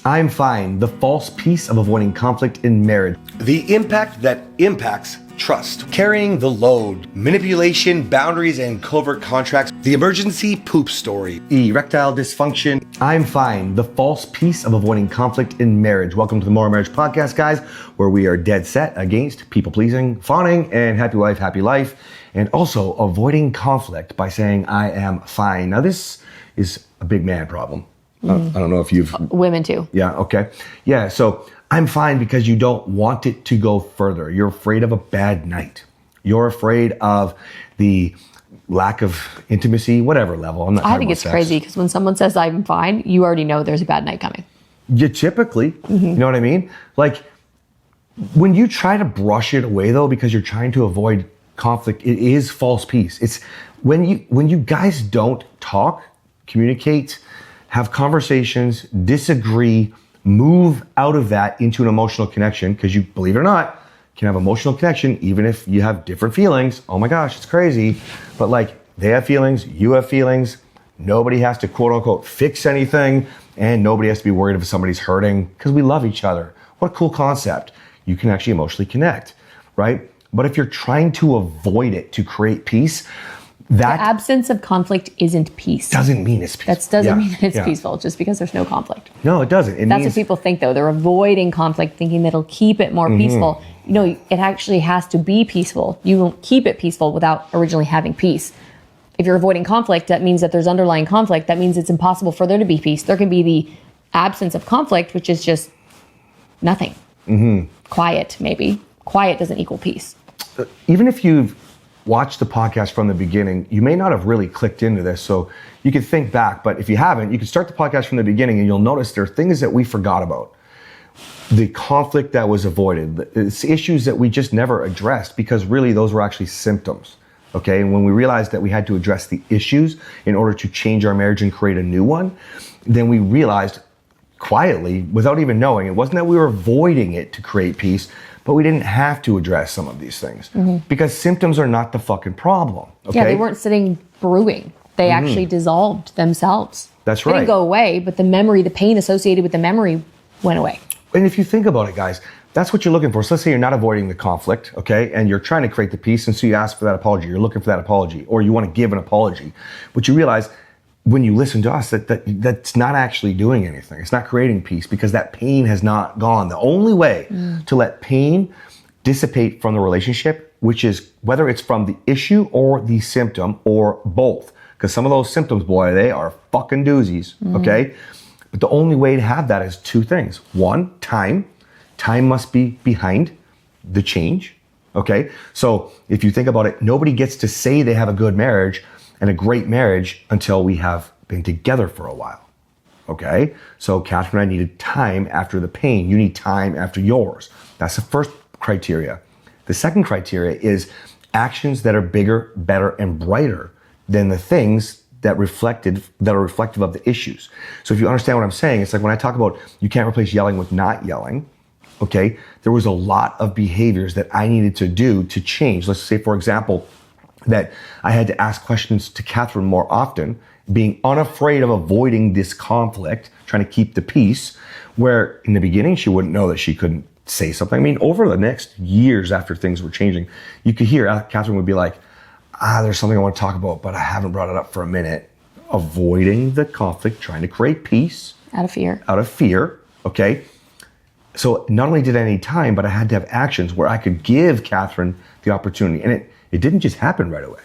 I'm fine. The false peace of avoiding conflict in marriage. The impact that impacts trust. Carrying the load. Manipulation, boundaries, and covert contracts. The emergency poop story. Erectile dysfunction. I'm fine. The false peace of avoiding conflict in marriage. Welcome to the Morrow Marriage podcast, guys, where we are dead set against people pleasing, fawning, and happy wife, happy life, and also avoiding conflict by saying I am fine. Now, this is a big man problem. I don't know if you've... Women too. Yeah, okay. Yeah, so I'm fine because you don't want it to go further. You're afraid of a bad night. You're afraid of the lack of intimacy, whatever level. I think it's crazy because when someone says I'm fine, you already know there's a bad night coming. You typically, you know what I mean? Like, when you try to brush it away though, because you're trying to avoid conflict, it is false peace. It's when you guys don't talk, communicate, have conversations, disagree, move out of that into an emotional connection, because you, believe it or not, can have emotional connection even if you have different feelings. Oh my gosh, it's crazy. But like, they have feelings, you have feelings. Nobody has to quote unquote fix anything, and nobody has to be worried if somebody's hurting, because we love each other. What a cool concept. You can actually emotionally connect, right? But if you're trying to avoid it to create peace, that the absence of conflict isn't peace. Doesn't mean it's peaceful. That doesn't mean it's peaceful just because there's no conflict. No, it doesn't. That's what people think though. They're avoiding conflict, thinking that it'll keep it more peaceful. You know, it actually has to be peaceful. You won't keep it peaceful without originally having peace. If you're avoiding conflict, that means that there's underlying conflict. That means it's impossible for there to be peace. There can be the absence of conflict, which is just nothing. Quiet, maybe. Quiet doesn't equal peace. Even if you've watched the podcast from the beginning, you may not have really clicked into this, so you could think back, but if you haven't, you can start the podcast from the beginning and you'll notice there are things that we forgot about. The conflict that was avoided, the issues that we just never addressed, because really those were actually symptoms, okay? And when we realized that we had to address the issues in order to change our marriage and create a new one, then we realized quietly, without even knowing, it wasn't that we were avoiding it to create peace, but we didn't have to address some of these things because symptoms are not the fucking problem. Okay? Yeah, they weren't sitting brewing. They actually dissolved themselves. That's right. They didn't go away, but the memory, the pain associated with the memory went away. And if you think about it, guys, that's what you're looking for. So let's say you're not avoiding the conflict, okay? And you're trying to create the peace, and so you ask for that apology. You're looking for that apology, or you want to give an apology. But you realize when you listen to us that's not actually doing anything. It's not creating peace because that pain has not gone. The only way to let pain dissipate from the relationship, which is whether it's from the issue or the symptom or both, because some of those symptoms, boy, they are fucking doozies, okay? But the only way to have that is two things. One, time. Time must be behind the change, okay? So if you think about it, nobody gets to say they have a good marriage and a great marriage until we have been together for a while, okay? So Kathryn and I needed time after the pain. You need time after yours. That's the first criteria. The second criteria is actions that are bigger, better, and brighter than the things that are reflective of the issues. So if you understand what I'm saying, it's like when I talk about you can't replace yelling with not yelling, okay? There was a lot of behaviors that I needed to do to change. Let's say, for example, that I had to ask questions to Kathryn more often, being unafraid of avoiding this conflict, trying to keep the peace, where in the beginning she wouldn't know that she couldn't say something. I mean, over the next years after things were changing, you could hear Kathryn would be like, there's something I want to talk about, but I haven't brought it up for a minute. Avoiding the conflict, trying to create peace. Out of fear. Out of fear, okay? So not only did I need time, but I had to have actions where I could give Kathryn the opportunity. And it didn't just happen right away,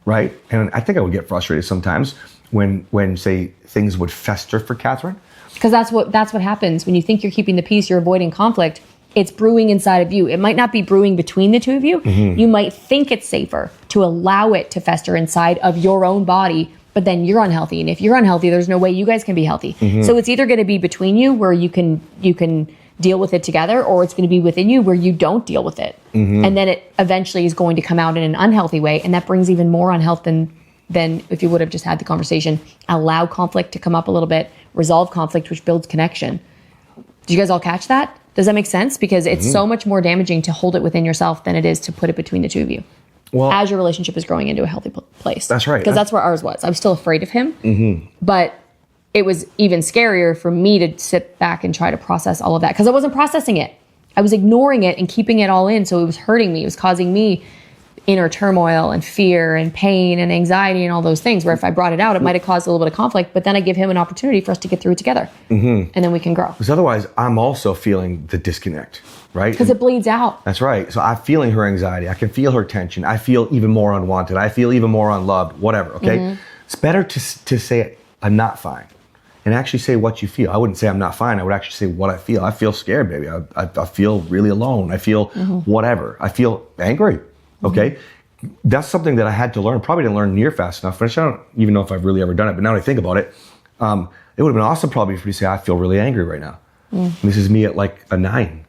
right? And I think I would get frustrated sometimes when say things would fester for Kathryn. Because that's what happens when you think you're keeping the peace, you're avoiding conflict. It's brewing inside of you. It might not be brewing between the two of you. You might think it's safer to allow it to fester inside of your own body, but then you're unhealthy. And if you're unhealthy, there's no way you guys can be healthy. So it's either going to be between you where you can deal with it together, or it's going to be within you where you don't deal with it. And then it eventually is going to come out in an unhealthy way. And that brings even more unhealth than if you would have just had the conversation. Allow conflict to come up a little bit, resolve conflict, which builds connection. Did you guys all catch that? Does that make sense? Because it's so much more damaging to hold it within yourself than it is to put it between the two of you. Well, as your relationship is growing into a healthy place. That's right. Because that's where ours was. I was still afraid of him, but it was even scarier for me to sit back and try to process all of that because I wasn't processing it. I was ignoring it and keeping it all in. So it was hurting me. It was causing me inner turmoil and fear and pain and anxiety and all those things where if I brought it out, it might have caused a little bit of conflict, but then I give him an opportunity for us to get through it together. And then we can grow. Because otherwise, I'm also feeling the disconnect, right? Because it bleeds out. That's right. So I'm feeling her anxiety. I can feel her tension. I feel even more unwanted. I feel even more unloved, whatever, okay? It's better to say, I'm not fine. And actually say what you feel. I wouldn't say I'm not fine. I would actually say what I feel. I feel scared, baby. I feel really alone. I feel whatever. I feel angry, okay? That's something that I had to learn. Probably didn't learn near fast enough. I don't even know if I've really ever done it. But now that I think about it, it would have been awesome probably for me to say, I feel really angry right now. And this is me at like a 9.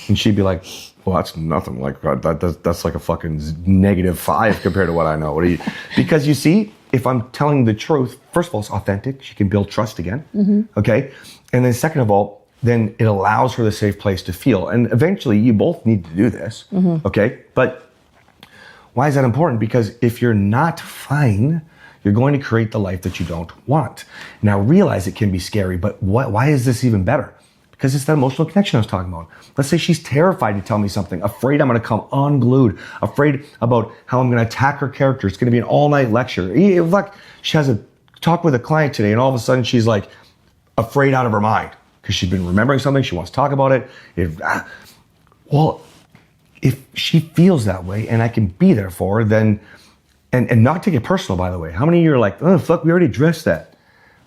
And she'd be like, well, that's nothing. Like that's like a fucking -5 compared to what I know. What do you? Because you see, if I'm telling the truth, first of all, it's authentic. She can build trust again. Okay. And then second of all, then it allows her the safe place to feel. And eventually you both need to do this. Okay. But why is that important? Because if you're not fine, you're going to create the life that you don't want. Now realize it can be scary, but why is this even better? Because it's that emotional connection I was talking about. Let's say she's terrified to tell me something, afraid I'm going to come unglued, afraid about how I'm going to attack her character. It's going to be an all-night lecture. Like she has a talk with a client today, and all of a sudden she's like afraid out of her mind because she's been remembering something. She wants to talk about it. If she feels that way and I can be there for her, then, and not take it personal, by the way. How many of you are like, oh, fuck, we already addressed that.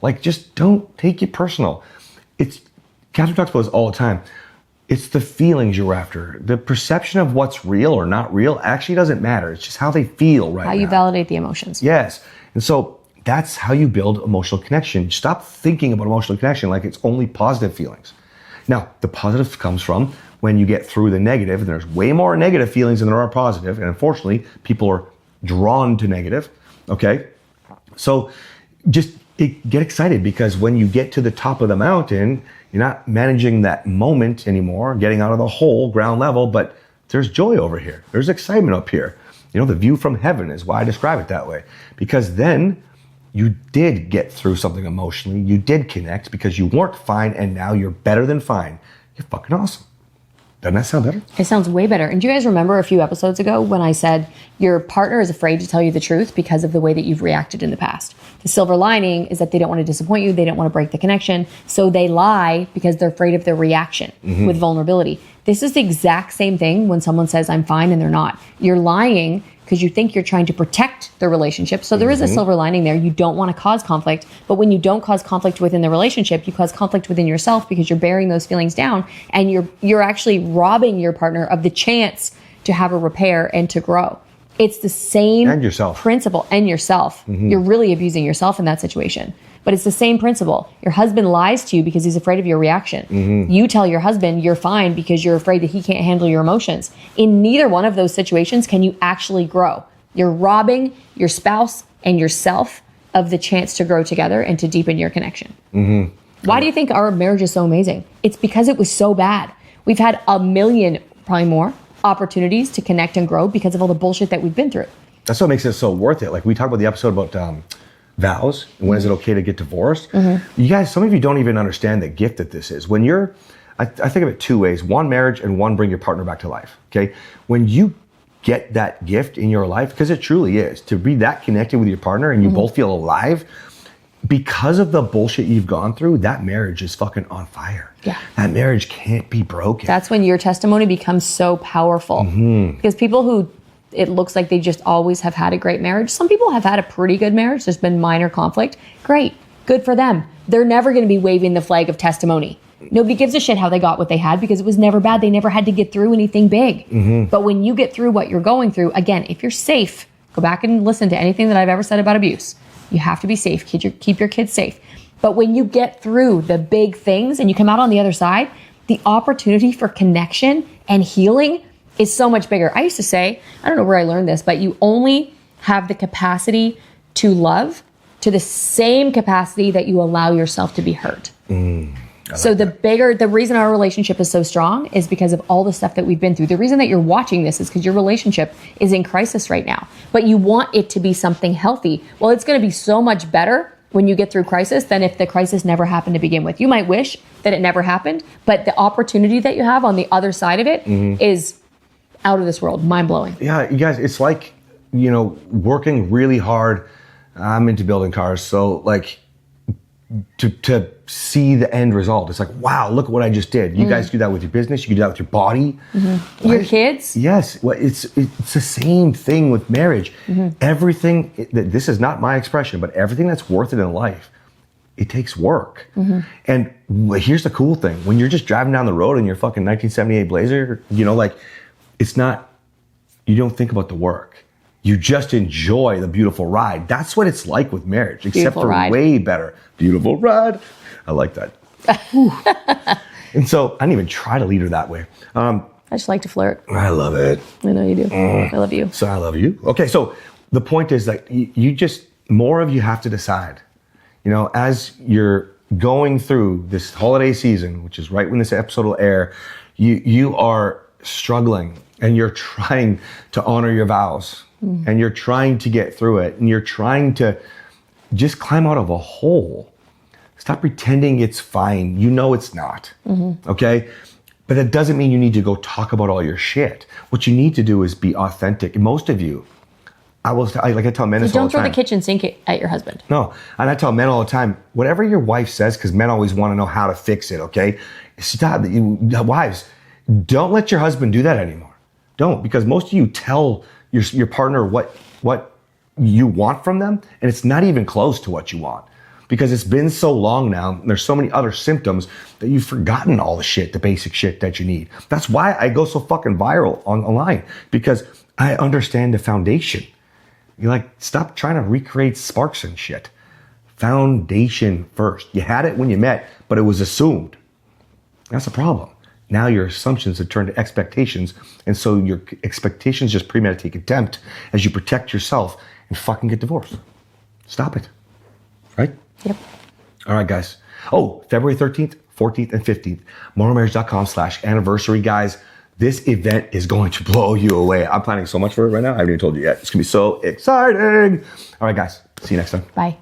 Like, just don't take it personal. Kathryn talks about this all the time. It's the feelings you're after. The perception of what's real or not real actually doesn't matter. It's just how they feel right now. How you validate the emotions. Yes. And so that's how you build emotional connection. Stop thinking about emotional connection like it's only positive feelings. Now, the positive comes from when you get through the negative, and there's way more negative feelings than there are positive. And unfortunately, people are drawn to negative. Okay. So just get excited, because when you get to the top of the mountain, you're not managing that moment anymore, getting out of the hole, ground level, but there's joy over here. There's excitement up here. You know, the view from heaven is why I describe it that way. Because then you did get through something emotionally. You did connect because you weren't fine, and now you're better than fine. You're fucking awesome. Doesn't that sound better? It sounds way better. And do you guys remember a few episodes ago when I said your partner is afraid to tell you the truth because of the way that you've reacted in the past? The silver lining is that they don't want to disappoint you. They don't want to break the connection. So they lie because they're afraid of their reaction with vulnerability. This is the exact same thing when someone says, I'm fine, and they're not. You're lying because you think you're trying to protect the relationship. So there is a silver lining there. You don't want to cause conflict. But when you don't cause conflict within the relationship, you cause conflict within yourself because you're bearing those feelings down, and you're actually robbing your partner of the chance to have a repair and to grow. It's the same principle, and yourself. You're really abusing yourself in that situation. But it's the same principle. Your husband lies to you because he's afraid of your reaction. You tell your husband you're fine because you're afraid that he can't handle your emotions. In neither one of those situations can you actually grow. You're robbing your spouse and yourself of the chance to grow together and to deepen your connection. Why do you think our marriage is so amazing? It's because it was so bad. We've had a million, probably more, opportunities to connect and grow because of all the bullshit that we've been through. That's what makes it so worth it. Like we talked about the episode about vows, and when is it okay to get divorced? You guys, some of you don't even understand the gift that this is. When you're, I think of it two ways: one, marriage, and one, bring your partner back to life. Okay, when you get that gift in your life, because it truly is, to be that connected with your partner and you both feel alive because of the bullshit you've gone through, that marriage is fucking on fire. Yeah, that marriage can't be broken. That's when your testimony becomes so powerful, because people who it looks like they just always have had a great marriage. Some people have had a pretty good marriage. There's been minor conflict. Great. Good for them. They're never going to be waving the flag of testimony. Nobody gives a shit how they got what they had because it was never bad. They never had to get through anything big. But when you get through what you're going through, again, if you're safe, go back and listen to anything that I've ever said about abuse. You have to be safe. Keep your kids safe. But when you get through the big things and you come out on the other side, the opportunity for connection and healing is so much bigger. I used to say, I don't know where I learned this, but you only have the capacity to love to the same capacity that you allow yourself to be hurt. So the reason our relationship is so strong is because of all the stuff that we've been through. The reason that you're watching this is because your relationship is in crisis right now, but you want it to be something healthy. Well, it's going to be so much better when you get through crisis than if the crisis never happened to begin with. You might wish that it never happened, but the opportunity that you have on the other side of it is out of this world, mind-blowing. Yeah, you guys, it's like, working really hard. I'm into building cars, so like to see the end result. It's like, wow, look at what I just did. You guys do that with your business. You can do that with your body. Your kids? Yes. Well, it's the same thing with marriage. Everything, this is not my expression, but everything that's worth it in life, it takes work. And here's the cool thing. When you're just driving down the road in your fucking 1978 Blazer, it's not, you don't think about the work. You just enjoy the beautiful ride. That's what it's like with marriage, except for way better. Beautiful ride. I like that. And so I didn't even try to lead her that way. I just like to flirt. I love it. I know you do. I love you. So I love you. Okay, so the point is that more of you have to decide. As you're going through this holiday season, which is right when this episode will air, you are struggling and you're trying to honor your vows. And you're trying to get through it, and you're trying to just climb out of a hole. Stop pretending it's fine. It's not. Okay? But that doesn't mean you need to go talk about all your shit. What you need to do is be authentic. And most of you, I tell men this all the time. Don't throw the kitchen sink at your husband. No, and I tell men all the time, whatever your wife says, because men always want to know how to fix it, okay? Stop. Wives, don't let your husband do that anymore. Don't, because most of you tell your partner what you want from them, and it's not even close to what you want, because it's been so long now, and there's so many other symptoms that you've forgotten all the basic shit that you need. That's why I go so fucking viral online, because I understand the foundation. You're stop trying to recreate sparks and shit. Foundation first. You had it when you met, but it was assumed. That's the problem. Now your assumptions have turned to expectations, and so your expectations just premeditate contempt as you protect yourself and fucking get divorced. Stop it. Right? Yep. All right, guys. Oh, February 13th, 14th, and 15th, morrowmarriage.com/anniversary, guys. This event is going to blow you away. I'm planning so much for it right now. I haven't even told you yet. It's going to be so exciting. All right, guys. See you next time. Bye.